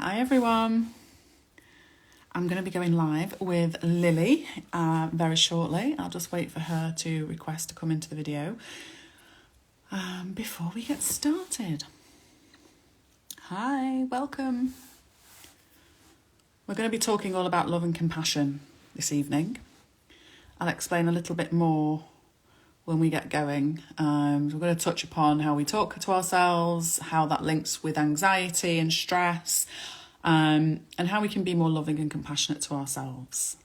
Hi everyone. I'm going to be going live with Lily very shortly. I'll just wait for her to request to come into the video before we get started. Hi, welcome. We're going to be talking all about love and compassion this evening. I'll explain a little bit more when we get going. We're going to touch upon how we talk to ourselves, how that links with anxiety and stress, and how we can be more loving and compassionate to ourselves.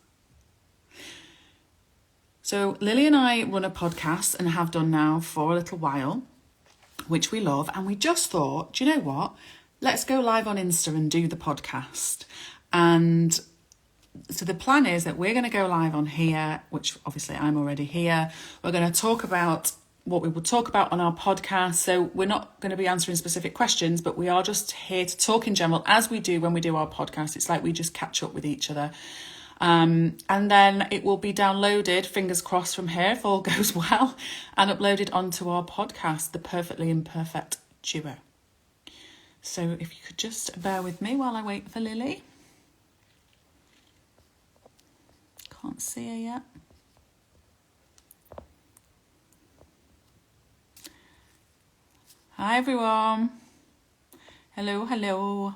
So Lily and I run a podcast and have done now for a little while, which we love. And we just thought, do you know what? Let's go live on Insta and do the podcast. And so the plan is that we're going to go live on here, which obviously I'm already here. We're going to talk about what we will talk about on our podcast. So we're not going to be answering specific questions, but we are just here to talk in general as we do when we do our podcast. It's like we just catch up with each other. And then it will be downloaded, fingers crossed from here if all goes well, and uploaded onto our podcast, The Perfectly Imperfect Duo. So if you could just bear with me while I wait for Lily. Can't see her yet. Hi everyone. Hello, hello.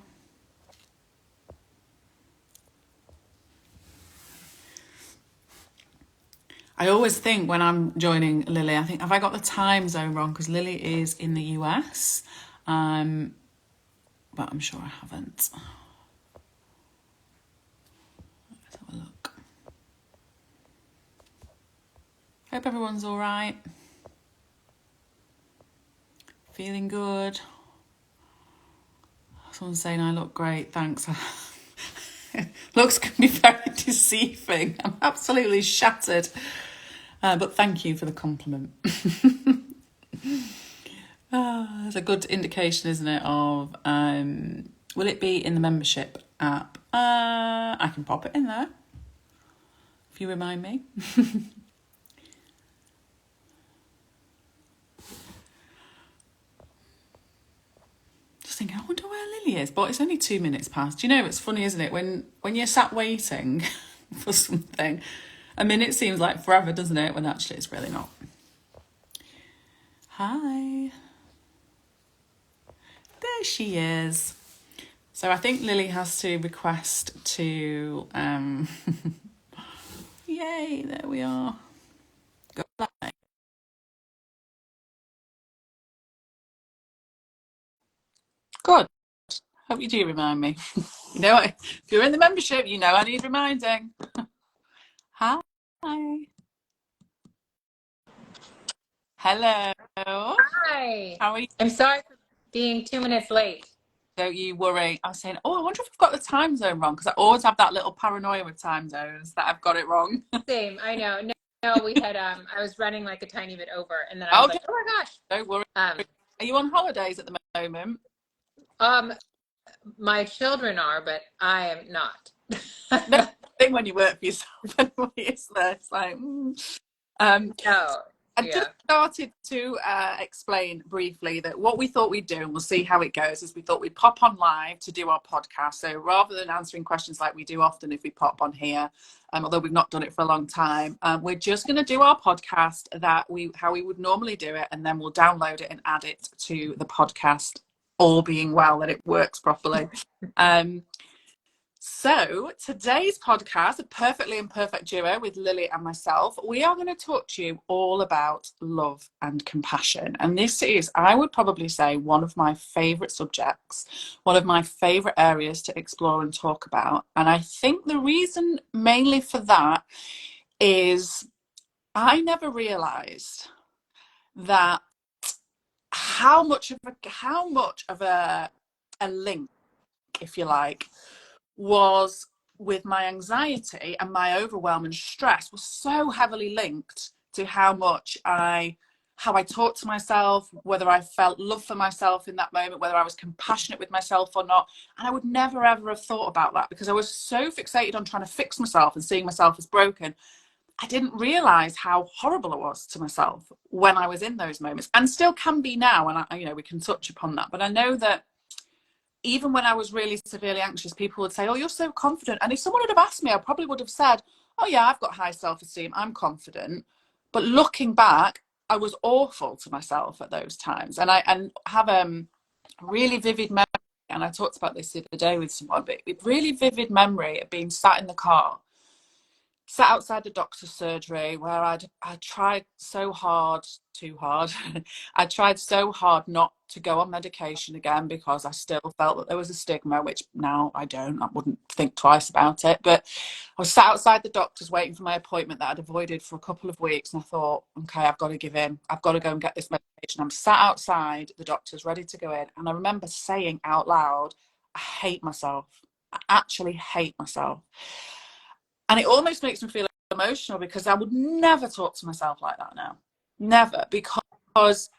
I always think when I'm joining Lily, I think, have I got the time zone wrong? Because Lily is in the US, but I'm sure I haven't. Let's have a look. Hope everyone's all right. Feeling good. Someone's saying I look great, thanks. Looks can be very deceiving. I'm absolutely shattered. But thank you for the compliment. It's a good indication, isn't it, of will it be in the membership app? I can pop it in there if you remind me. Just thinking, I wonder where Lily is, but it's only 2 minutes past. You know, it's funny, isn't it, when you're sat waiting for something, a minute seems like forever, doesn't it, when actually it's really not. Hi. There she is. So I think Lily has to request to yay, there we are. Go live. Good. Hope you do remind me. You know, if you're in the membership, you know I need reminding. Hi. Hello. Hi. How are you? I'm sorry for being 2 minutes late. Don't you worry. I was saying, I wonder if I've got the time zone wrong, because I always have that little paranoia with time zones that I've got it wrong. Same, I know. No, we had I was running like a tiny bit over, and then I was like, oh my gosh. Don't worry. Are you on holidays at the moment? My children are, but I am not. No thing when you work for yourself anyway, is there? It's like No. I just started to explain briefly that what we thought we'd do, and we'll see how it goes, is we thought we'd pop on live to do our podcast. So rather than answering questions like we do often if we pop on here, although we've not done it for a long time, we're just going to do our podcast how we would normally do it, and then we'll download it and add it to the podcast, all being well that it works properly. So today's podcast, A Perfectly Imperfect Duo with Lily and myself, we are going to talk to you all about love and compassion. And this is, I would probably say, one of my favourite subjects, one of my favourite areas to explore and talk about. And I think the reason mainly for that is I never realised that how much of a link, if you like, was with my anxiety, and my overwhelm and stress was so heavily linked to how I talked to myself, whether I felt love for myself in that moment, whether I was compassionate with myself or not. And I would never ever have thought about that, because I was so fixated on trying to fix myself and seeing myself as broken. I didn't realize how horrible I was to myself when I was in those moments, and still can be now. And we can touch upon that. But I know that even when I was really severely anxious, people would say, "Oh, you're so confident." And if someone had have asked me, I probably would have said, "Oh yeah, I've got high self-esteem. I'm confident." But looking back, I was awful to myself at those times. And I have really vivid memory, and I talked about this the other day with someone, but really vivid memory of being sat in the car, sat outside the doctor's surgery, where I tried so hard, too hard. I tried so hard not to go on medication again, because I still felt that there was a stigma, which now I don't. I wouldn't think twice about it. But I was sat outside the doctor's waiting for my appointment that I'd avoided for a couple of weeks, and I thought, okay, I've got to give in. I've got to go and get this medication. I'm sat outside the doctor's ready to go in, and I remember saying out loud, I hate myself. I actually hate myself. And it almost makes me feel emotional, because I would never talk to myself like that now. Never. Because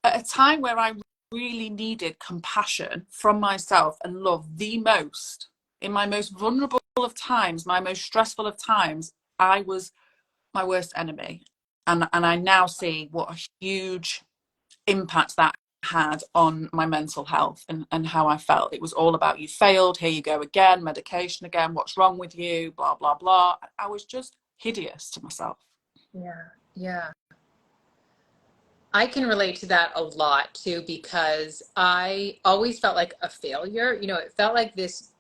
at a time where I really needed compassion from myself and love the most, in my most vulnerable of times, my most stressful of times, I was my worst enemy. And I now see what a huge impact that had on my mental health, and how I felt. It was all about, you failed, here you go again, medication again, what's wrong with you, blah, blah, blah. I was just hideous to myself. Yeah. Yeah. I can relate to that a lot too, because I always felt like a failure. It felt like this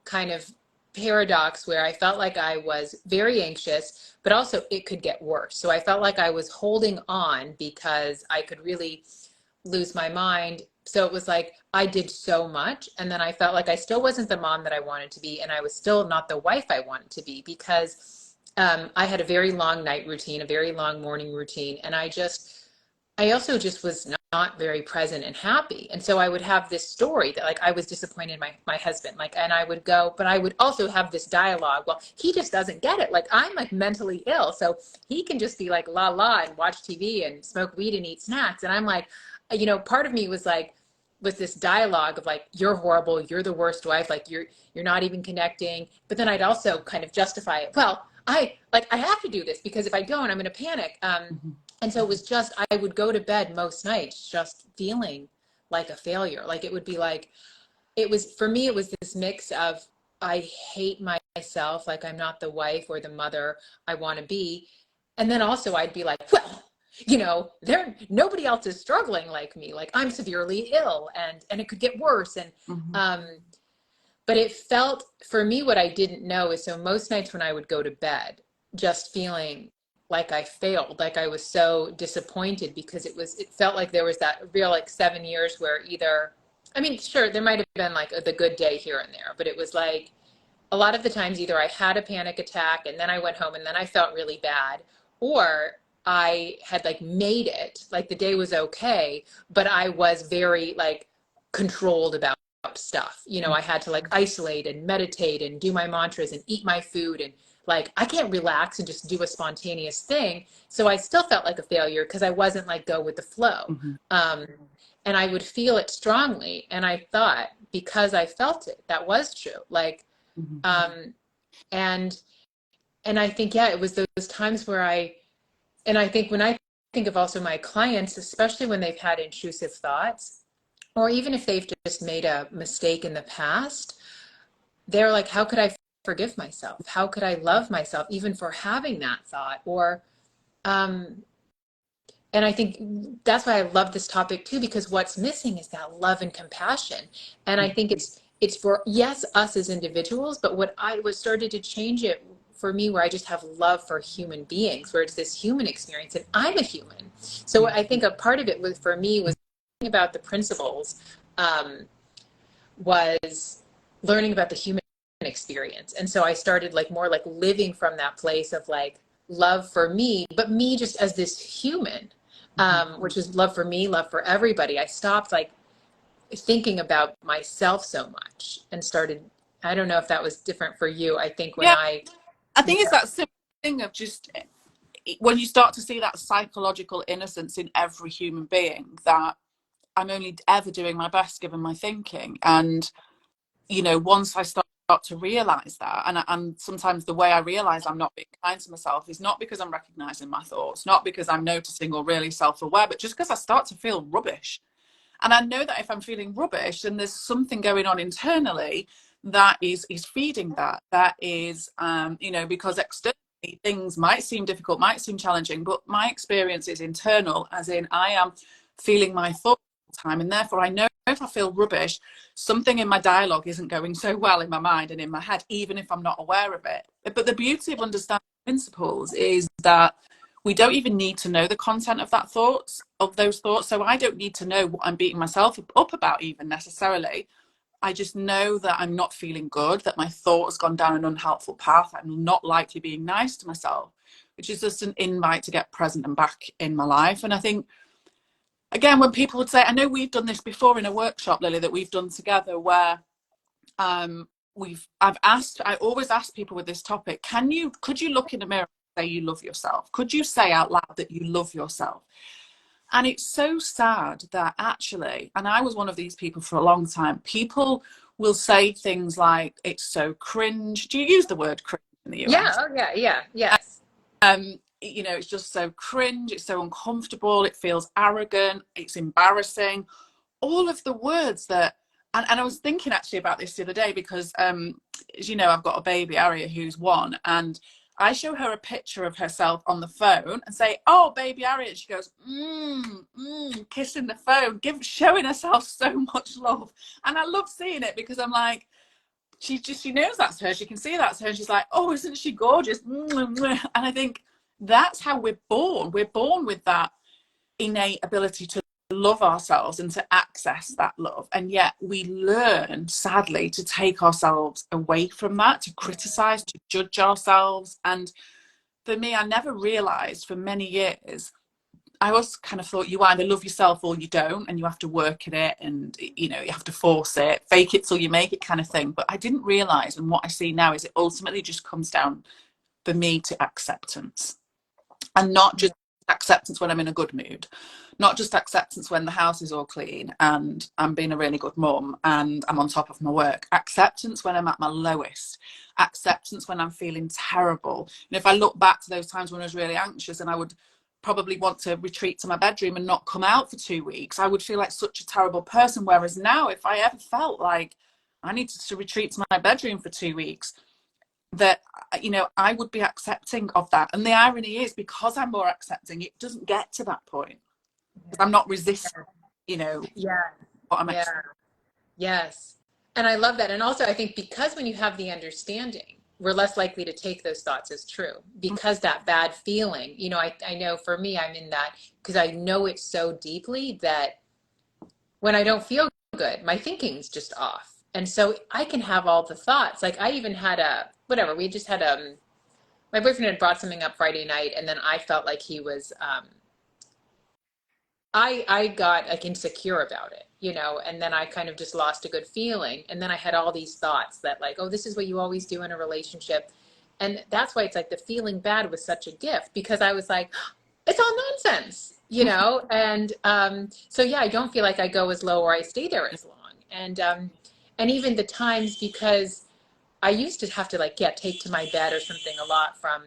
kind of paradox where I felt like I was very anxious, but also it could get worse. So I felt like I was holding on because I could really lose my mind. So it was like I did so much, and then I felt like I still wasn't the mom that I wanted to be, and I was still not the wife I wanted to be, because I had a very long night routine, a very long morning routine, and I also just was not very present and happy. And so I would have this story that like I was disappointed in my husband, like, and I would go, but I would also have this dialogue. Well, he just doesn't get it. Like I'm like mentally ill. So he can just be like la la and watch TV and smoke weed and eat snacks. And I'm like, part of me was like, was this dialogue of like, you're horrible, you're the worst wife, like you're not even connecting. But then I'd also kind of justify it. Well, I have to do this because if I don't, I'm going to panic. Mm-hmm. And so it was just, I would go to bed most nights just feeling like a failure. Like it would be like, for me, it was this mix of, I hate myself, like I'm not the wife or the mother I want to be. And then also I'd be like, well, nobody else is struggling like me. Like I'm severely ill, and it could get worse. And, Mm-hmm. but it felt, for me, what I didn't know is, so most nights when I would go to bed, just feeling like I failed, like I was so disappointed, because it felt like there was that real like 7 years where either, I mean, sure, there might have been like the good day here and there, but it was like a lot of the times either I had a panic attack and then I went home and then I felt really bad, or I had like made it, like the day was okay, but I was very like controlled about stuff. I had to like isolate and meditate and do my mantras and eat my food, and like I can't relax and just do a spontaneous thing. So I still felt like a failure because I wasn't like go with the flow. Mm-hmm. Um, and I would feel it strongly. And I thought, because I felt it, that was true. Like, Mm-hmm. um, and and I think, yeah, it was those times where and I think when I think of also my clients, especially when they've had intrusive thoughts, or even if they've just made a mistake in the past, they're like, how could I forgive myself? How could I love myself even for having that thought? Or, um, and I think that's why I love this topic too, because what's missing is that love and compassion. And I think it's for, yes, us as individuals, but what started to change it for me, where I just have love for human beings, where it's this human experience, and I'm a human. So Yeah. I think a part of it was, for me, was about the principles, um, was learning about the human experience. And so I started like more like living from that place of like love for me, but me just as this human, Mm-hmm. which is love for me, love for everybody. I stopped like thinking about myself so much and started, I don't know if that was different for you. I think when Yeah, I yeah, think it's that simple thing of just, when you start to see that psychological innocence in every human being, that I'm only ever doing my best given my thinking. And once I start to realize that, and sometimes the way I realize I'm not being kind to myself is not because I'm recognizing my thoughts, not because I'm noticing or really self-aware, but just because I start to feel rubbish. And I know that if I'm feeling rubbish, then there's something going on internally that is feeding that. That is, because externally things might seem difficult, might seem challenging, but my experience is internal, as in I am feeling my thoughts all the time. And therefore, I know if I feel rubbish, something in my dialogue isn't going so well in my mind and in my head, even if I'm not aware of it. But the beauty of understanding principles is that we don't even need to know the content of those thoughts. So I don't need to know what I'm beating myself up about even necessarily. I just know that I'm not feeling good, that my thought has gone down an unhelpful path. I'm not likely being nice to myself, which is just an invite to get present and back in my life. And I think, again, when people would say, I know we've done this before in a workshop, Lily, that we've done together, where I always ask people with this topic, could you look in the mirror and say you love yourself? Could you say out loud that you love yourself? And it's so sad that actually, and I was one of these people for a long time, people will say things like, it's so cringe. Do you use the word cringe in the Yeah. US? Oh, yeah. Yeah. Yes. It's just so cringe. It's so uncomfortable. It feels arrogant. It's embarrassing. All of the words that, and I was thinking actually about this the other day because, as you know, I've got a baby, Aria, who's 1, and I show her a picture of herself on the phone and say, "Oh, baby Aria," and she goes, kissing the phone, showing herself so much love. And I love seeing it because I'm like, she knows that's her. She can see that's her. And she's like, "Oh, isn't she gorgeous?" And I think that's how we're born. We're born with that innate ability to love ourselves and to access that love. And yet we learn, sadly, to take ourselves away from that, to criticize, to judge ourselves. And for me, I never realized for many years, I always kind of thought you either love yourself or you don't, and you have to work at it, and you have to force it, fake it till you make it kind of thing. But I didn't realize, and what I see now is it ultimately just comes down for me to acceptance. And not Yeah. just acceptance when I'm in a good mood, not just acceptance when the house is all clean and I'm being a really good mum and I'm on top of my work. Acceptance when I'm at my lowest. Acceptance when I'm feeling terrible. And if I look back to those times when I was really anxious and I would probably want to retreat to my bedroom and not come out for 2 weeks, I would feel like such a terrible person. Whereas now, if I ever felt like I needed to retreat to my bedroom for 2 weeks, that I would be accepting of that. And the irony is, because I'm more accepting, it doesn't get to that point because I'm not resisting Yeah. what I'm Yeah. Yes. And I love that. And also, I think because when you have the understanding, we're less likely to take those thoughts as true because that bad feeling, I know for me, I'm in that because I know it so deeply that when I don't feel good, my thinking's just off. And so I can have all the thoughts. Like I even had whatever, we just had, my boyfriend had brought something up Friday night and then I felt like he was, I got like insecure about it, and then I kind of just lost a good feeling. And then I had all these thoughts that like, oh, this is what you always do in a relationship. And that's why it's like the feeling bad was such a gift because I was like, it's all nonsense. And so yeah, I don't feel like I go as low or I stay there as long. And even the times because I used to have to like take to my bed or something a lot from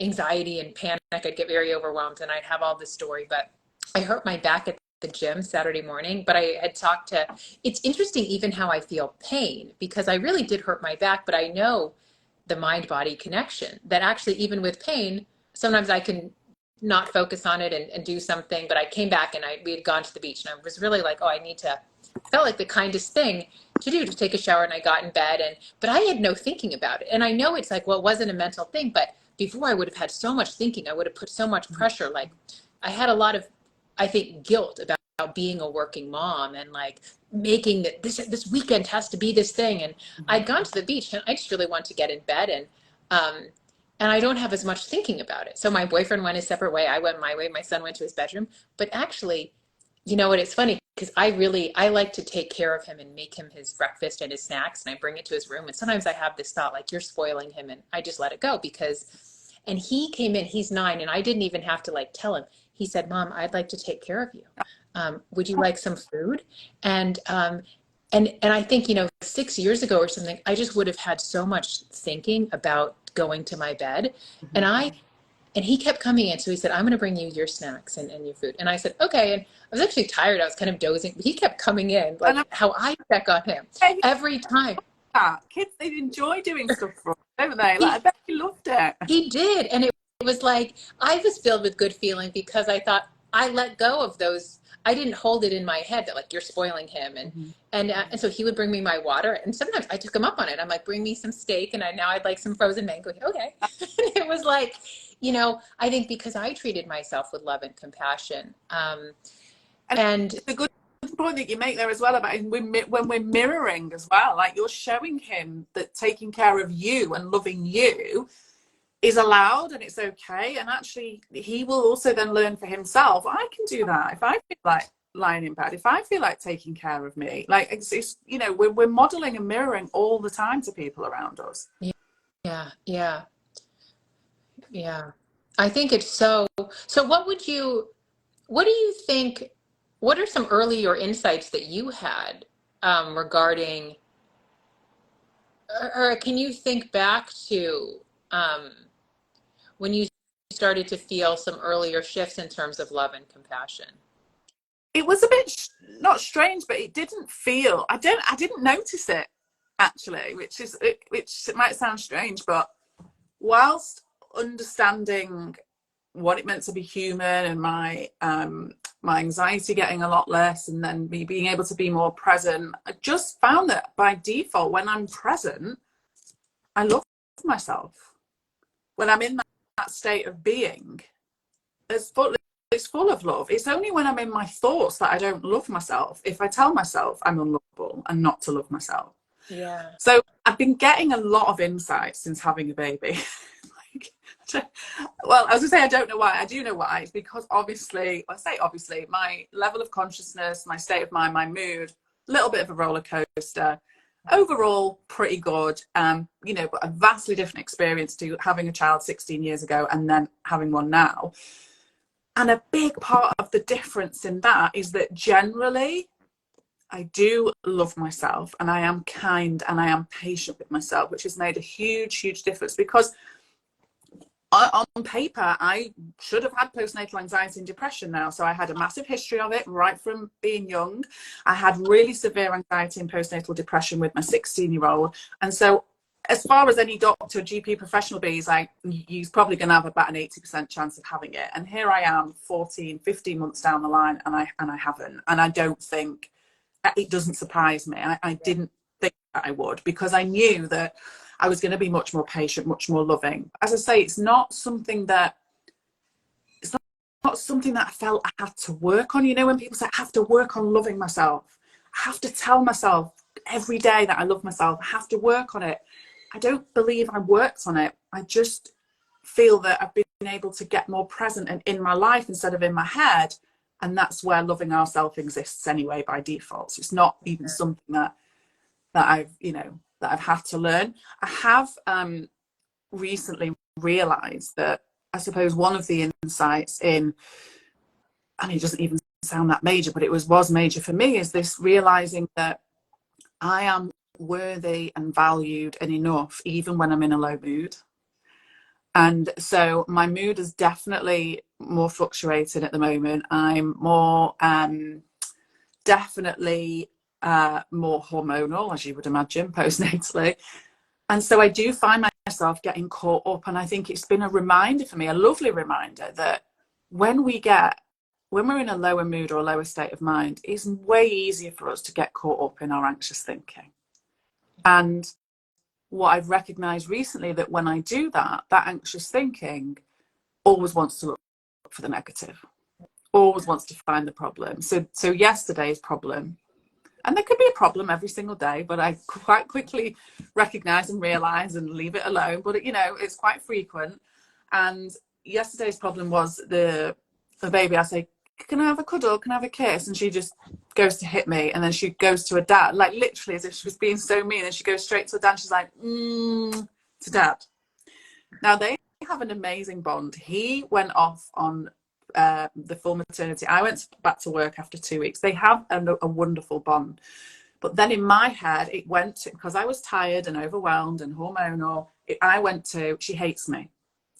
anxiety and panic. I'd get very overwhelmed and I'd have all this story, but I hurt my back at the gym Saturday morning, but I had talked to, it's interesting even how I feel pain because I really did hurt my back, but I know the mind body connection that actually even with pain, sometimes I can not focus on it and do something, but I came back and we had gone to the beach and I was really like, oh, I need to, felt like the kindest thing to do to take a shower and I got in bed but I had no thinking about it. And I know it's like, well, it wasn't a mental thing, but before I would have had so much thinking, I would have put so much pressure. Like I had a lot of, I think, guilt about being a working mom and like making that this weekend has to be this thing. And I'd gone to the beach and I just really wanted to get in bed um, and I don't have as much thinking about it. So my boyfriend went his separate way. I went my way. My son went to his bedroom. But actually, you know what? It's funny because I like to take care of him and make him his breakfast and his snacks, and I bring it to his room. And sometimes I have this thought like, you're spoiling him, and I just let it go because. And he came in. He's 9, and I didn't even have to like tell him. He said, "Mom, I'd like to take care of you. Would you like some food?" And and I think 6 years ago or something, I just would have had so much thinking about going to my bed, and And he kept coming in. So he said, I'm going to bring you your snacks and your food. And I said, okay. And I was actually tired. I was kind of dozing. But he kept coming in, And like how I check on him I every time. that. Kids, they enjoy doing stuff for us, don't they? Like, I He bet he loved it. He did. And it was like, I was filled with good feeling because I thought I let go of those. I didn't hold it in my head that like, you're spoiling him. Mhm. And so he would bring me my water. And sometimes I took him up on it. I'm like, bring me some steak. And now I'd like some frozen mango. Okay. And it was like, I think because I treated myself with love and compassion. And And it's a good point that you make there as well about when we're mirroring as well. Like, you're showing him that taking care of you and loving you is allowed and it's okay. And actually, he will also then learn for himself. I can do that if I feel like lying in bed, if I feel like taking care of me. Like, we're modeling and mirroring all the time to people around us. yeah, yeah, yeah. I think it's so what do you think, what are some early or insights that you had regarding, or can you think back to um, when you started to feel some earlier shifts in terms of love and compassion? It was a bit not strange, but it didn't feel. I didn't notice it actually, which it might sound strange, but whilst understanding what it meant to be human and my anxiety getting a lot less, and then me being able to be more present, I just found that by default, when I'm present, I love myself. When I'm in that state of being, it's full, it's full of love. It's only when I'm in my thoughts that I don't love myself. If I tell myself I'm unlovable and not to love myself. Yeah. So I've been getting a lot of insight since having a baby. Well, I was gonna say I don't know why. I do know why. It's because obviously, I say obviously, my level of consciousness, my state of mind, my mood, a little bit of a roller coaster. Overall, pretty good. But a vastly different experience to having a child 16 years ago and then having one now. And a big part of the difference in that is that generally I do love myself and I am kind and I am patient with myself, which has made a huge, huge difference because on paper, I should have had postnatal anxiety and depression now. So I had a massive history of it right from being young. I had really severe anxiety and postnatal depression with my 16-year-old. And so as far as any doctor, GP professional is like, you're probably going to have about an 80% chance of having it. And here I am 14, 15 months down the line and I haven't. And I don't think, it doesn't surprise me. I didn't think that I would, because I knew that I was going to be much more patient, much more loving. As I say, it's not something that I felt I had to work on. When people say I have to work on loving myself, I have to tell myself every day that I love myself. I have to work on it. I don't believe I worked on it. I just feel that I've been able to get more present and in my life instead of in my head. And that's where loving ourselves exists anyway by default. So it's not even something that I've had to learn. I have recently realized that I suppose one of the insights and it doesn't even sound that major, but it was major for me, is this realizing that I am worthy and valued and enough even when I'm in a low mood. And so my mood is definitely more fluctuating at the moment. I'm more definitely more hormonal, as you would imagine, postnatally. And so I do find myself getting caught up. And I think it's been a reminder for me, a lovely reminder, that when we're in a lower mood or a lower state of mind, it's way easier for us to get caught up in our anxious thinking. And what I've recognized recently, that when I do that, that anxious thinking always wants to look for the negative, always wants to find the problem. So yesterday's problem, and there could be a problem every single day, but I quite quickly recognize and realize and leave it alone. But it's quite frequent. And yesterday's problem was the baby. I say, can I have a cuddle? Can I have a kiss? And she just goes to hit me, and then she goes to her dad, like literally as if she was being so mean. And she goes straight to her dad. And she's like, to dad. Now they have an amazing bond. He went off on the full maternity. I went back to work after 2 weeks. They have a wonderful bond. But then in my head, it went to, because I was tired and overwhelmed and hormonal, I went to, she hates me.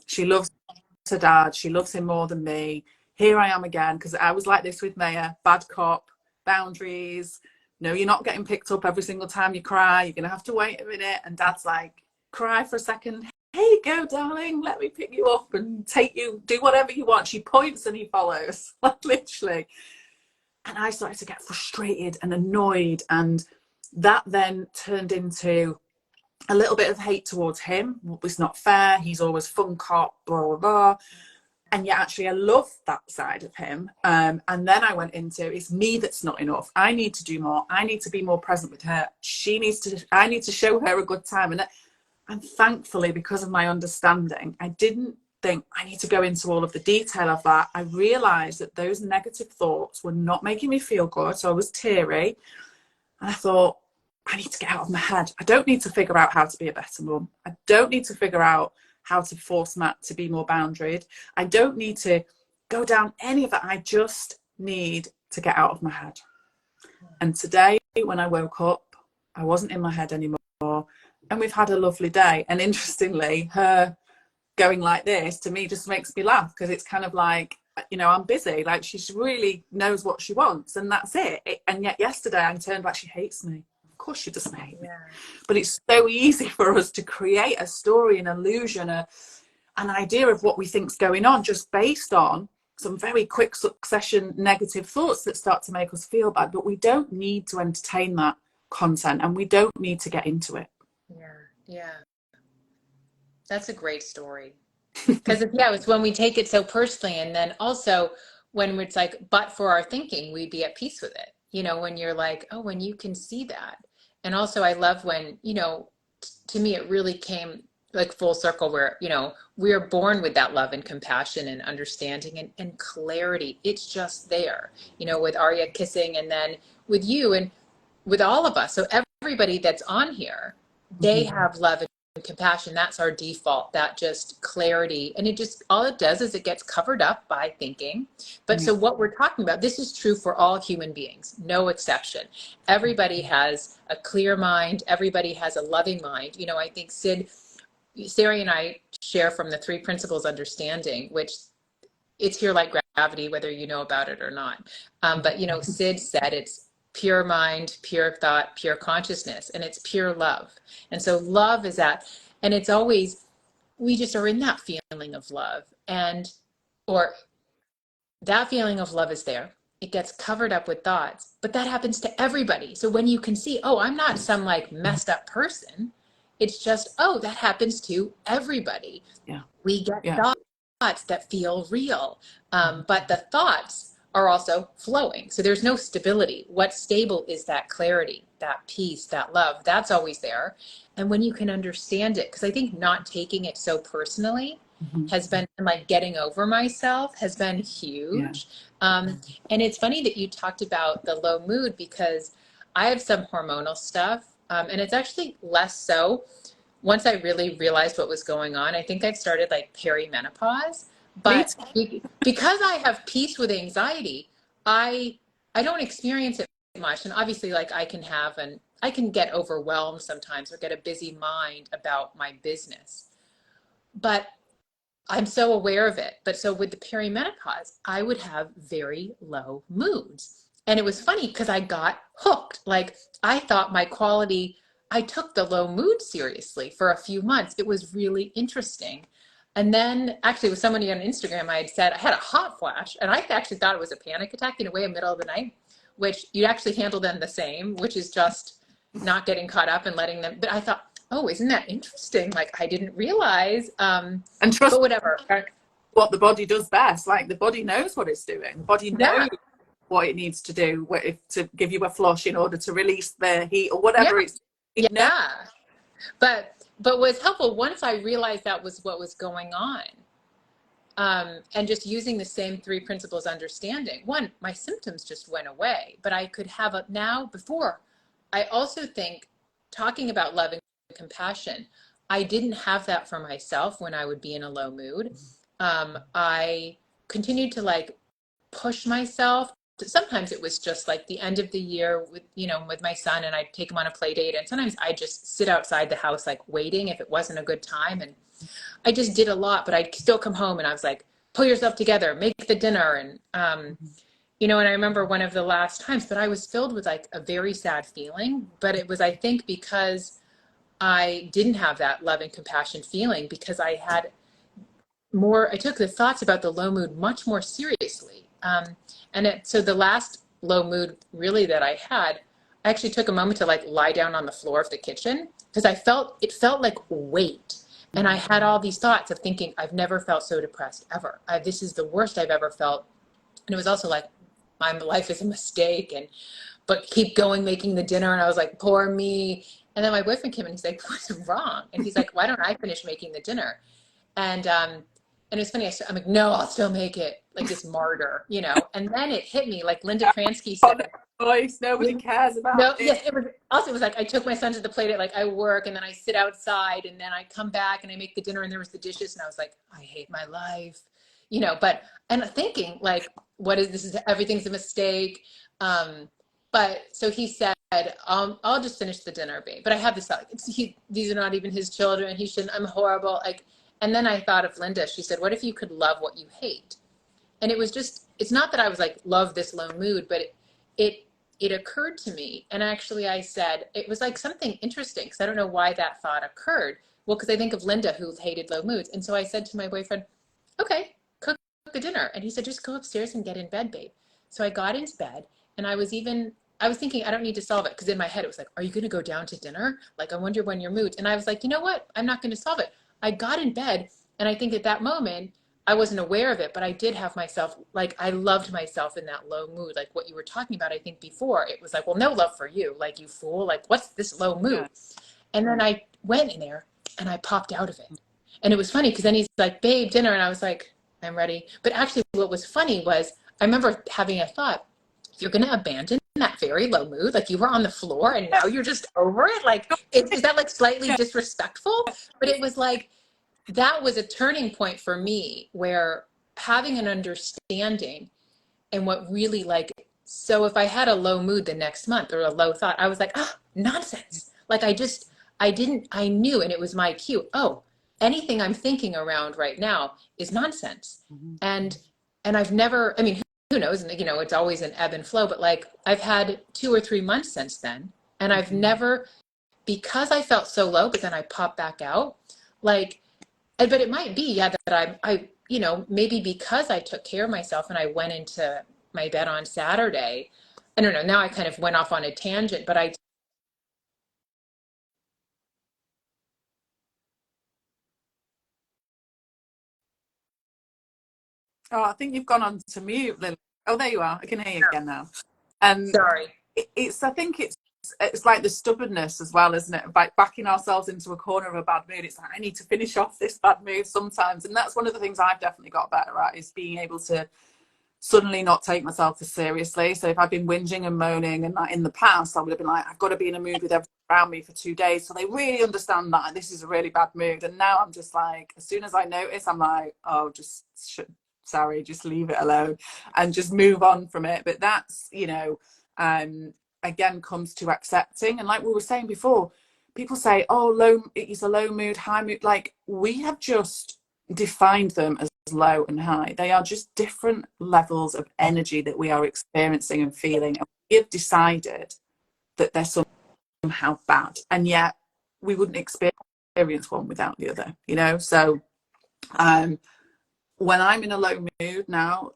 She loves her dad. She loves him more than me. Here I am again, because I was like this with Maya, bad cop, boundaries. No, you're not getting picked up every single time you cry. You're going to have to wait a minute. And dad's like, cry for a second. Here you go, darling. Let me pick you up and take you, do whatever you want. She points and he follows, like literally. And I started to get frustrated and annoyed. And that then turned into a little bit of hate towards him. It's not fair. He's always fun cop, blah, blah, blah. And yet actually I love that side of him. And then I went into, it's me that's not enough. I need to do more. I need to be more present with her. I need to show her a good time. And thankfully, because of my understanding, I didn't think I need to go into all of the detail of that. I realized that those negative thoughts were not making me feel good. So I was teary. And I thought, I need to get out of my head. I don't need to figure out how to be a better mum. I don't need to figure out how to force Matt to be more boundaried. I don't need to go down any of that. I just need to get out of my head. And today, when I woke up, I wasn't in my head anymore. And we've had a lovely day. And interestingly, her going like this to me just makes me laugh, because it's kind of like, you know, I'm busy. Like, she really knows what she wants, and that's it. And yet yesterday I turned back, she hates me. Of course she doesn't hate me. But it's so easy for us to create a story, an illusion, an idea of what we think's going on, just based on some very quick succession negative thoughts that start to make us feel bad. But we don't need to entertain that content, and we don't need to get into it. Yeah. That's a great story. Because it's when we take it so personally, and then also when it's like, but for our thinking, we'd be at peace with it. You know, when you're like, oh, when you can see that. And also I love when, you know, to me, it really came like full circle where, you know, we are born with that love and compassion and understanding and clarity. It's just there, you know, with Arya kissing, and then with you and with all of us. So everybody that's on here, they have love and compassion. That's our default, that just clarity. And it just, all it does is it gets covered up by thinking. But so what we're talking about, this is true for all human beings, no exception. Everybody has a clear mind. Everybody has a loving mind. You know, I think Sarie and I share from the three principles understanding, which it's here like gravity, whether you know about it or not. But, you know, Sid said it's pure mind, pure thought, pure consciousness, and it's pure love. And so love is that, and it's always, we just are in that feeling of love, or that feeling of love is there. It gets covered up with thoughts, but that happens to everybody. So when you can see, oh, I'm not some like messed up person, it's just, oh, that happens to everybody. We get thoughts that feel real, but the thoughts are also flowing. So there's no stability. What's stable is that clarity, that peace, that love. That's always there. And when you can understand it, because I think not taking it so personally has been, like, getting over myself has been huge. And it's funny that you talked about the low mood, because I have some hormonal stuff, and it's actually less so. Once I really realized what was going on, I think I've started like perimenopause. But because I have peace with anxiety, I don't experience it much. And obviously, like, I can get overwhelmed sometimes, or get a busy mind about my business. But I'm so aware of it. But so with the perimenopause, I would have very low moods. And it was funny because I got hooked. Like, I thought my quality, I took the low mood seriously for a few months. It was really interesting. And then actually with somebody on Instagram, I had said I had a hot flash, and I actually thought it was a panic attack in a way, in the middle of the night, which you'd actually handle them the same, which is just not getting caught up and letting them. But I thought, oh, isn't that interesting? Like, I didn't realize. And trust but whatever. What the body does best. Like, the body knows what it's doing. The body knows what it needs to do to give you a flush in order to release the heat or whatever it knows. But what's helpful, once I realized that was what was going on, and just using the same three principles understanding, one, my symptoms just went away, but I could have before. I also think, talking about love and compassion, I didn't have that for myself when I would be in a low mood. I continued to, like, push myself sometimes it was just like the end of the year with, with my son, and I'd take him on a play date. And sometimes I just sit outside the house, like waiting if it wasn't a good time. And I just did a lot, but I'd still come home and I was like, pull yourself together, make the dinner. And, and I remember one of the last times, but I was filled with like a very sad feeling. But it was, I think, because I didn't have that love and compassion feeling, because I took the thoughts about the low mood much more seriously. So the last low mood really that I had, I actually took a moment to like lie down on the floor of the kitchen, because it felt like weight. And I had all these thoughts of thinking, I've never felt so depressed ever. This is the worst I've ever felt. And it was also like, my life is a mistake, but keep going making the dinner. And I was like, poor me. And then my boyfriend came and he's like, what's wrong? And he's like, why don't I finish making the dinner? And it's funny. I'm like, no, I'll still make it, like this martyr. And then it hit me, like Linda Kransky Oh, no said. voice. Nobody cares about No, it. yes, it was like I took my son to the play date, like I work and then I sit outside and then I come back and I make the dinner and there was the dishes and I was like, I hate my life, and thinking like, what is this? Is everything's a mistake. But so he said, I'll just finish the dinner, babe. But I have this thought, these are not even his children. He shouldn't. I'm horrible. Like, and then I thought of Linda. She said, what if you could love what you hate? And it's not that I was like, love this low mood, but it, it occurred to me. And actually I said, it was like something interesting, because I don't know why that thought occurred. Well, because I think of Linda, who hated low moods. And so I said to my boyfriend, okay, cook a dinner. And he said, just go upstairs and get in bed, babe. So I got into bed, and I was thinking, I don't need to solve it. Because in my head, it was like, are you going to go down to dinner? Like, I wonder when your mood. And I was like, you know what? I'm not going to solve it. I got in bed. And I think at that moment, I wasn't aware of it, but I did have myself, like, I loved myself in that low mood. Like what you were talking about, I think before, it was like, well, no love for you. Like, you fool. Like, what's this low mood? Yeah. And then I went in there and I popped out of it. And it was funny because then he's like, babe, dinner. And I was like, I'm ready. But actually, what was funny was I remember having a thought, you're going to abandon that very low mood. Like, you were on the floor and now you're just over it. Like, is that like slightly disrespectful? But it was like, that was a turning point for me, where having an understanding and what really, like, so if I had a low mood the next month or a low thought, I was like, nonsense. Like, I knew, and it was my cue. Oh, anything I'm thinking around right now is nonsense. Mhm. And, and I've never, I mean, who knows? And, it's always an ebb and flow, but like, I've had 2 or 3 months since then. And I've never, because I felt so low, but then I popped back out. Like, but it might be, yeah, that maybe because I took care of myself and I went into my bed on Saturday. I don't know. Now I kind of went off on a tangent, but Oh, I think you've gone on to mute, Lily. Oh, there you are. I can hear you again now. Um, sorry. I think it's like the stubbornness as well, isn't it? Like backing ourselves into a corner of a bad mood. It's like, I need to finish off this bad mood sometimes. And that's one of the things I've definitely got better at, is being able to suddenly not take myself as seriously. So if I've been whinging and moaning, and like in the past, I would have been like, I've got to be in a mood with everyone around me for 2 days, so they really understand that this is a really bad mood. And now I'm just like, as soon as I notice, I'm like, oh, sorry, just leave it alone and just move on from it. But that's, again, comes to accepting. And like we were saying before, people say, oh, it's a low mood, high mood. Like, we have just defined them as low and high. They are just different levels of energy that we are experiencing and feeling. And we have decided that they're somehow bad. And yet we wouldn't experience one without the other. So when I'm in a low mood now,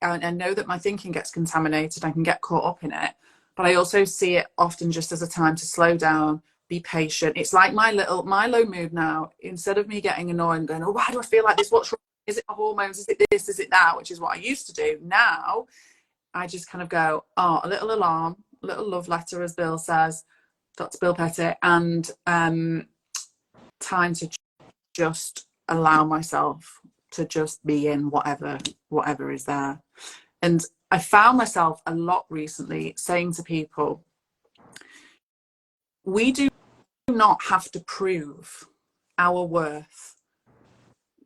I know that my thinking gets contaminated. I can get caught up in it. But I also see it often just as a time to slow down, be patient. It's like my low mood now, instead of me getting annoyed and going, oh, why do I feel like this? What's wrong? Is it my hormones? Is it this? Is it that? Which is what I used to do. Now, I just kind of go, oh, a little alarm, a little love letter, as Bill says, Dr. Bill Pettit, and time to just allow myself to just be in whatever is there. And I found myself a lot recently saying to people, we do not have to prove our worth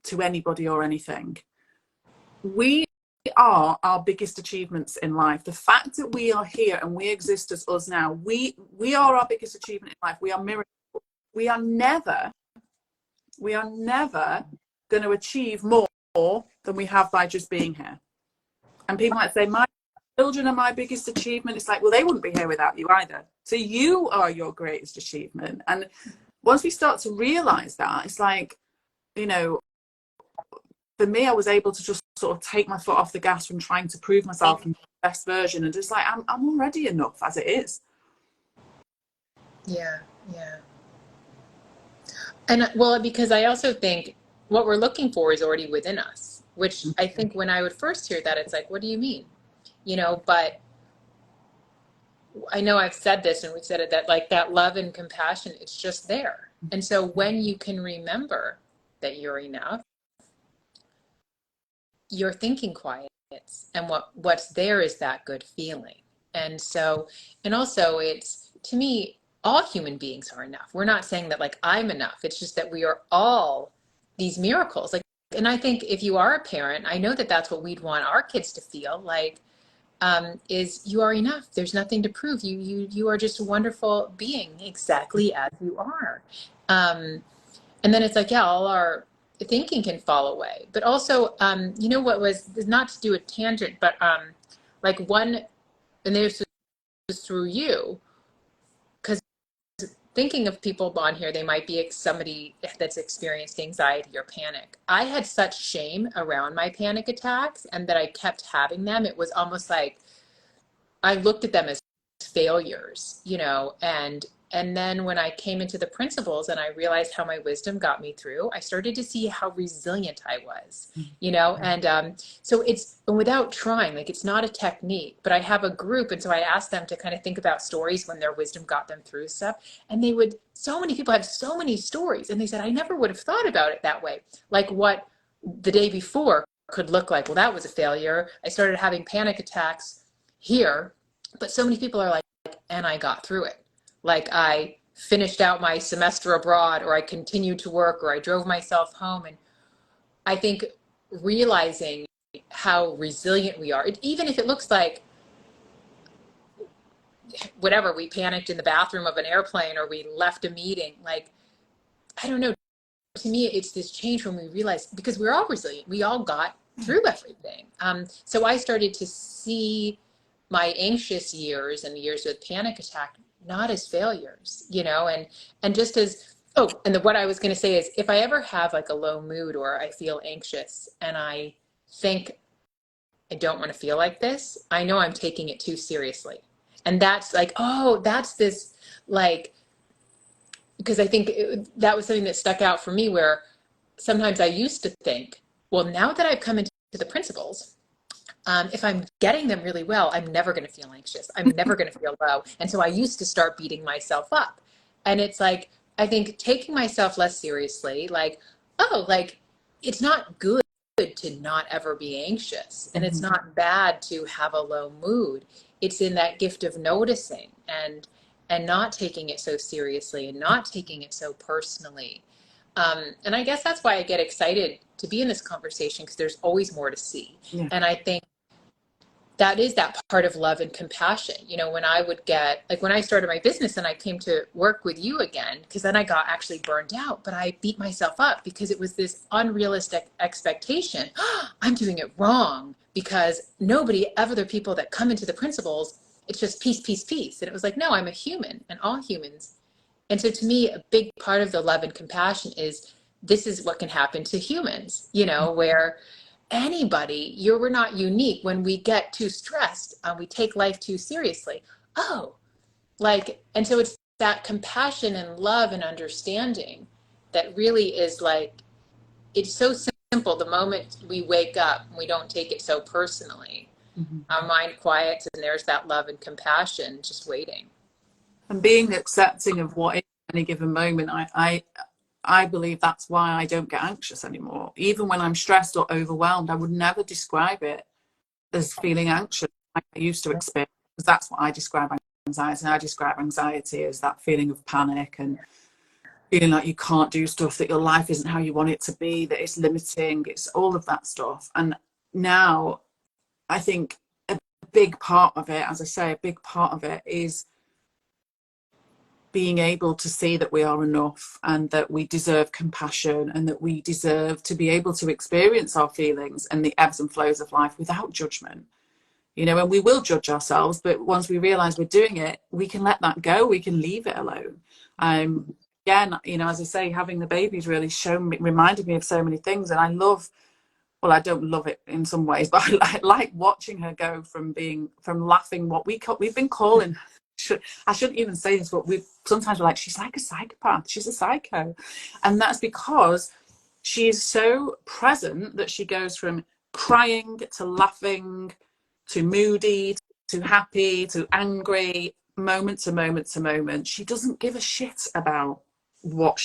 to anybody or anything. We are our biggest achievements in life. The fact that we are here and we exist as us now, we are our biggest achievement in life. We are miracles. We are never, we are never going to achieve more than we have by just being here. And people might say, my children are my biggest achievement. It's like, well, they wouldn't be here without you either. So you are your greatest achievement. And once we start to realize that, it's like, you know, for me, I was able to just sort of take my foot off the gas from trying to prove myself and be the best version, and just like, I'm already enough as it is. Yeah, yeah. And well, because I also think what we're looking for is already within us, which I think when I would first hear that, it's like, what do you mean? You know, but I know I've said this and we've said it, that like that love and compassion, it's just there. And so when you can remember that you're enough, your thinking quiets, and what's there is that good feeling. And so, and also it's, to me, all human beings are enough. We're not saying that like I'm enough. It's just that we are all these miracles. Like, and I think if you are a parent, I know that that's what we'd want our kids to feel like, is you are enough. There's nothing to prove. You are just a wonderful being exactly as you are. And then it's like, yeah, all our thinking can fall away. But also, you know what was, not to do a tangent, but like one, and this was through you, because thinking of people on here, they might be somebody that's experienced anxiety or panic. I had such shame around my panic attacks and that I kept having them. It was almost like I looked at them as failures, you know, and then when I came into the principles and I realized how my wisdom got me through, I started to see how resilient I was, you know, and so it's, and without trying, like it's not a technique, but I have a group, and so I asked them to kind of think about stories when their wisdom got them through stuff, and they would, so many people have so many stories, and they said I never would have thought about it that way, like what the day before could look like. Well, that was a failure. I started having panic attacks here, but so many people are like, and I got through it. Like I finished out my semester abroad, or I continued to work, or I drove myself home. And I think realizing how resilient we are, even if it looks like whatever, we panicked in the bathroom of an airplane or we left a meeting, like, I don't know, to me, it's this change when we realize, because we're all resilient, we all got through everything. So I started to see my anxious years and years with panic attack not as failures, you know, and just as, oh, and what I was going to say is, if I ever have like a low mood or I feel anxious and I think I don't want to feel like this, I know I'm taking it too seriously. And that's like, oh, that's this, like, because I think that was something that stuck out for me, where sometimes I used to think, well, now that I've come into the principles, if I'm getting them really well, I'm never going to feel anxious. I'm never going to feel low. And so I used to start beating myself up. And it's like, I think taking myself less seriously, like, oh, like it's not good to not ever be anxious. And it's not bad to have a low mood. It's in that gift of noticing and not taking it so seriously and not taking it so personally. And I guess that's why I get excited to be in this conversation, because there's always more to see. Yeah. And I think that is that part of love and compassion. You know, when I would get, like when I started my business and I came to work with you again, because then I got actually burned out, but I beat myself up because it was this unrealistic expectation. I'm doing it wrong because nobody, other people that come into the principles, it's just peace, peace, peace. And it was like, no, I'm a human, and all humans. And so to me, a big part of the love and compassion is, this is what can happen to humans, you know, where anybody, we're not unique. When we get too stressed, we take life too seriously. Oh, like, and so it's that compassion and love and understanding that really is like, it's so simple. The moment we wake up, we don't take it so personally. Our mind quiets, and there's that love and compassion just waiting. And being accepting of what is any given moment, I believe that's why I don't get anxious anymore. Even when I'm stressed or overwhelmed, I would never describe it as feeling anxious like I used to experience, because that's what I describe anxiety. And I describe anxiety as that feeling of panic and feeling like you can't do stuff, that your life isn't how you want it to be, that it's limiting, it's all of that stuff. And now I think a big part of it, as I say, a big part of it is being able to see that we are enough and that we deserve compassion and that we deserve to be able to experience our feelings and the ebbs and flows of life without judgment. You know, and we will judge ourselves, but once we realize we're doing it, we can let that go. We can leave it alone. Again, you know, as I say, having the baby's really shown me, reminded me of so many things. And I love, well, I don't love it in some ways, but I like watching her go from being, from laughing, what we've been calling, I shouldn't even say this, but sometimes we're like, she's like a psychopath, she's a psycho. And that's because she is so present that she goes from crying to laughing to moody to happy to angry, moment to moment to moment. She doesn't give a shit about what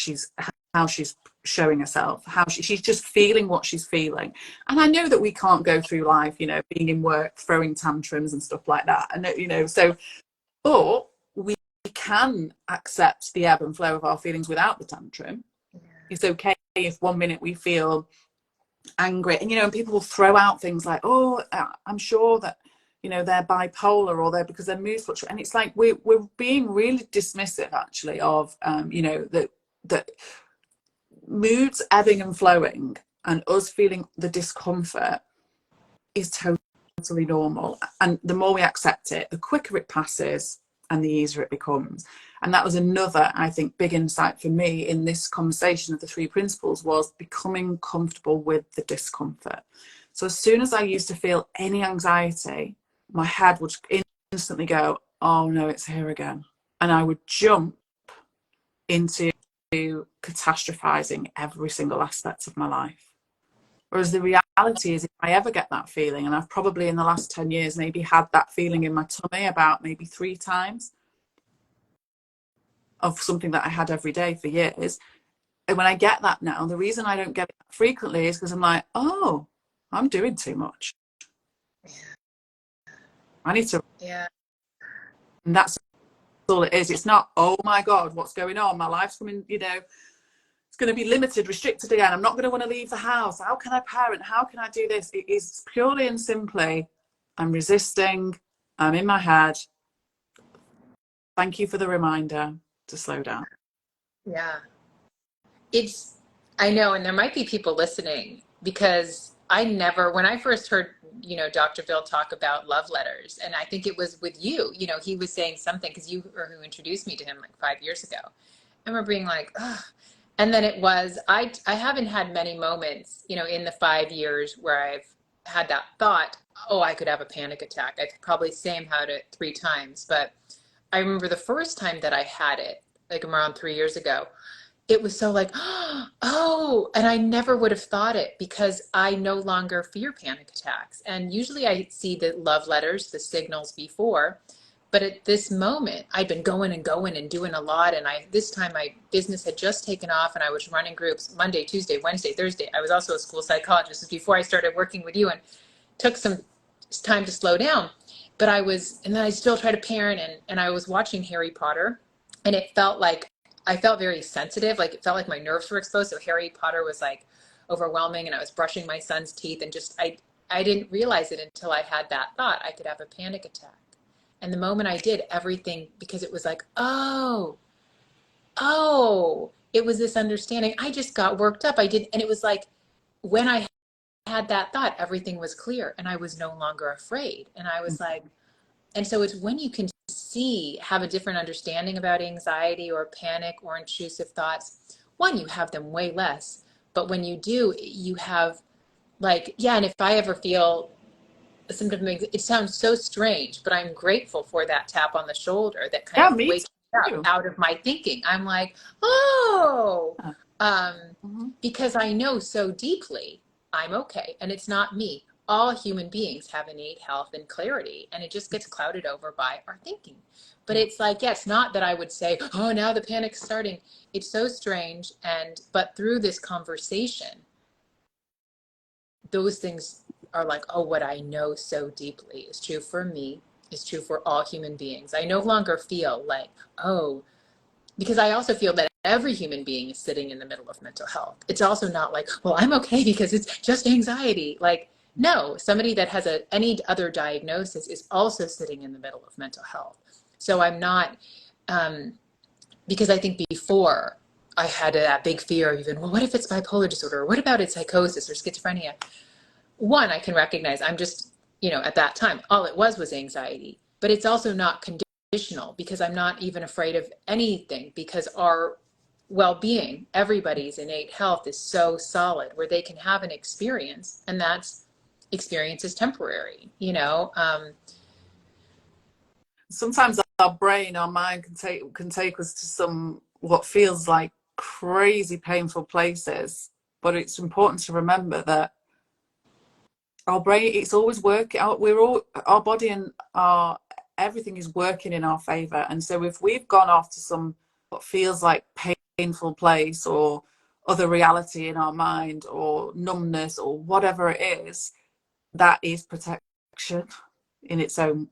how she's showing herself, she's just feeling what she's feeling. And I know that we can't go through life, you know, being in work, throwing tantrums and stuff like that. And, you know, so, but we can accept the ebb and flow of our feelings without the tantrum. It's okay if one minute we feel angry, and you know, and people will throw out things like, oh, I'm sure that, you know, they're bipolar or they're, because their moods fluctuate. And it's like we're being really dismissive actually of you know, that moods ebbing and flowing and us feeling the discomfort is totally normal. And the more we accept it, the quicker it passes and the easier it becomes. And that was another, I think, big insight for me in this conversation of the three principles, was becoming comfortable with the discomfort. So as soon as I used to feel any anxiety, my head would instantly go, oh no, it's here again. And I would jump into catastrophizing every single aspect of my life. Whereas the reality is, if I ever get that feeling, and I've probably in the last 10 years maybe had that feeling in my tummy about maybe 3 times of something that I had every day for years. And when I get that now, the reason I don't get it frequently is because I'm like, oh, I'm doing too much. I need to. Yeah. And that's all it is. It's not, oh my God, what's going on? My life's coming, you know, it's going to be limited, restricted again. I'm not going to want to leave the house. How can I parent? How can I do this? It is purely and simply, I'm resisting. I'm in my head. Thank you for the reminder to slow down. Yeah. It's, I know, and there might be people listening because I never, when I first heard, you know, Dr. Bill talk about love letters, and I think it was with you know, he was saying something because you were who introduced me to him like 5 years ago. I remember being like, ugh. And then it was, I haven't had many moments, you know, in the 5 years where I've had that thought, oh, I could have a panic attack. I could probably say I've had it 3 times, but I remember the first time that I had it, like around 3 years ago, it was so like, oh, and I never would have thought it because I no longer fear panic attacks. And usually I see the love letters, the signals before, but at this moment I'd been going and going and doing a lot. And this time my business had just taken off and I was running groups Monday, Tuesday, Wednesday, Thursday. I was also a school psychologist before I started working with you, and took some time to slow down. But and then I still try to parent, and I was watching Harry Potter, and it felt like I felt very sensitive. Like it felt like my nerves were exposed. So Harry Potter was like overwhelming, and I was brushing my son's teeth, and just I didn't realize it until I had that thought I could have a panic attack. And the moment I did, everything, because it was like, oh, it was this understanding. I just got worked up. I did, and it was like when I had that thought, everything was clear, and I was no longer afraid. And I was like, and so it's when you can have a different understanding about anxiety or panic or intrusive thoughts. One, you have them way less, but when you do, you have like, yeah. And if I ever feel a symptom, it sounds so strange, but I'm grateful for that tap on the shoulder that kind Yeah, of me wakes me up too. out of my thinking. I'm like, oh, Yeah. um, Mm-hmm. because I know so deeply I'm okay, and it's not me. All human beings have innate health and clarity, and it just gets clouded over by our thinking. But Yeah. it's like, yeah, it's not that I would say, oh, now the panic's starting. It's so strange. But through this conversation, those things are like, oh, what I know so deeply is true for me, is true for all human beings. I no longer feel like, oh, because I also feel that every human being is sitting in the middle of mental health. It's also not like, well, I'm okay because it's just anxiety. Like, No, somebody that has any other diagnosis is also sitting in the middle of mental health. So I'm not, um, because I think before I had that big fear of even, well, what if it's bipolar disorder? Or what about it's psychosis or schizophrenia? One, I can recognize I'm just, at that time, all it was anxiety, but it's also not conditional because I'm not even afraid of anything because our well-being, everybody's innate health is so solid where they can have an experience and that's experience is temporary. Sometimes our brain, our mind can take us to some what feels like crazy painful places, but it's important to remember that our brain, it's always working out. We're all, our body and our everything is working in our favor. And so if we've gone off to some what feels like painful place or other reality in our mind or numbness or whatever it is, that is protection in its own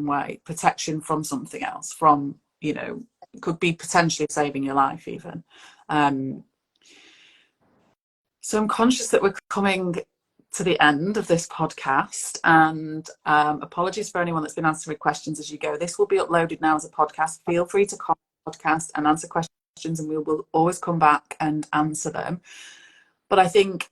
way. Protection from something else, from, could be potentially saving your life even. um so I'm conscious that we're coming to the end of this podcast, and apologies for anyone that's been answering questions as you go. This will be uploaded now as a podcast. Feel free to comment on the podcast and answer questions, and we will always come back and answer them. But I think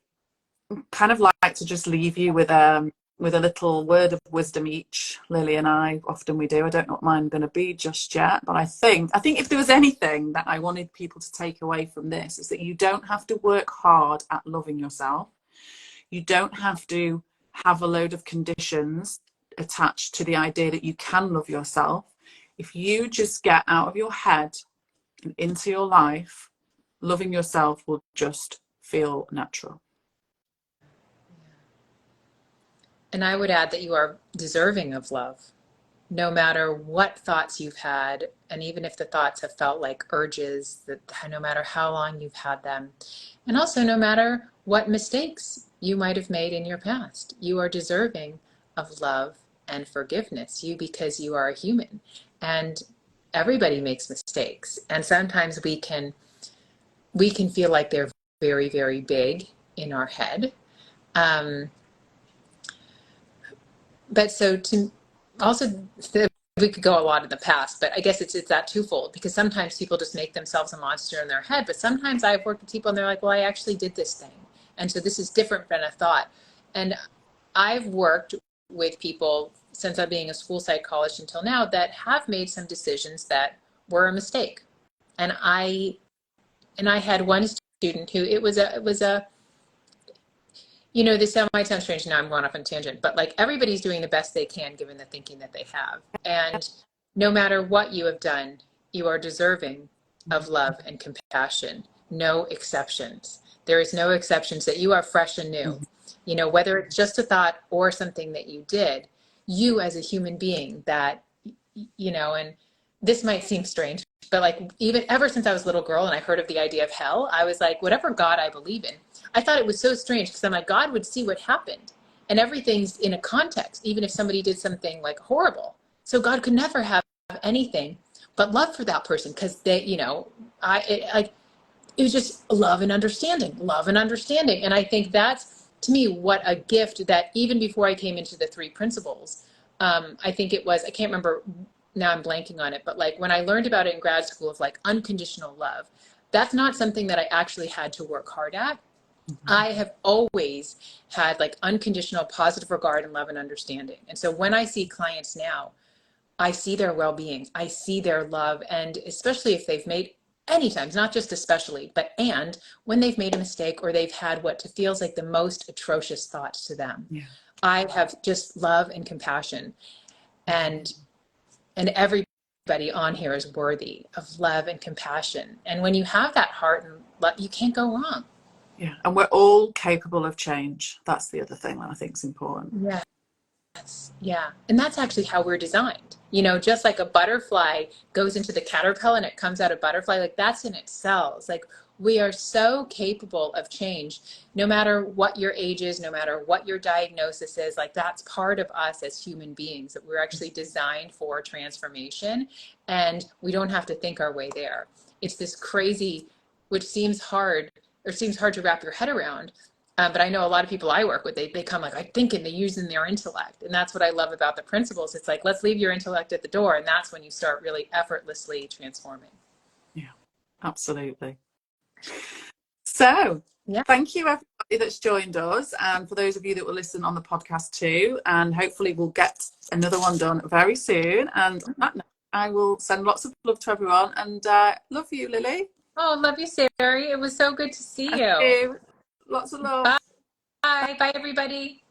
kind of like to just leave you with a little word of wisdom each. Lily and I, often we do. I don't know what mine going to be just yet, but I think if there was anything that I wanted people to take away from this, is that you don't have to work hard at loving yourself. You don't have to have a load of conditions attached to the idea that you can love yourself. If you just get out of your head and into your life, loving yourself will just feel natural. And I would add that you are deserving of love, no matter what thoughts you've had, and even if the thoughts have felt like urges, that no matter how long you've had them, and also no matter what mistakes you might have made in your past, you are deserving of love and forgiveness. Because you are a human, and everybody makes mistakes, and sometimes we can feel like they're very, very big in our head. Um, but so to also, we could go a lot in the past, but I guess it's that twofold, because sometimes people just make themselves a monster in their head, but sometimes I've worked with people and they're like, well, I actually did this thing, and so this is different than a thought. And I've worked with people since I'm being a school psychologist until now that have made some decisions that were a mistake. And I had one student who it was a this might sound strange. Now I'm going off on a tangent, but like everybody's doing the best they can given the thinking that they have. And no matter what you have done, you are deserving of love and compassion. No exceptions. There is no exceptions, that you are fresh and new. Whether it's just a thought or something that you did, you as a human being and this might seem strange, but like even ever since I was a little girl and I heard of the idea of hell, I was like, whatever God I believe in, I thought it was so strange because I'm like, God would see what happened, and everything's in a context, even if somebody did something like horrible. So God could never have anything but love for that person, because it was just love and understanding. And I think that's, to me, what a gift that even before I came into the three principles, I think it was, I can't remember, now I'm blanking on it, but like when I learned about it in grad school of like unconditional love, that's not something that I actually had to work hard at. I have always had like unconditional positive regard and love and understanding. And so when I see clients now, I see their well-being, I see their love, and especially if they've made, any times, not just especially, but and when they've made a mistake or they've had what feels like the most atrocious thoughts to them, Yeah. I have just love and compassion, and everybody on here is worthy of love and compassion. And when you have that heart and love, you can't go wrong. Yeah, and we're all capable of change. That's the other thing that I think is important. Yeah. Yeah. And that's actually how we're designed. Just like a butterfly goes into the caterpillar and it comes out a butterfly, like that's in its cells. Like we are so capable of change, no matter what your age is, no matter what your diagnosis is. Like that's part of us as human beings, that we're actually designed for transformation, and we don't have to think our way there. It's this crazy, which seems hard to wrap your head around. But I know a lot of people I work with, they come like, I think, and they're using their intellect. And that's what I love about the principles. It's like, let's leave your intellect at the door. And that's when you start really effortlessly transforming. Yeah, absolutely. So, Yeah. thank you everybody that's joined us, and for those of you that will listen on the podcast too. And hopefully, we'll get another one done very soon. And on that note, I will send lots of love to everyone, and love you, Lily. Oh, love you, Sarie. It was so good to see Thank you. you. Lots of love. Bye. Bye, everybody.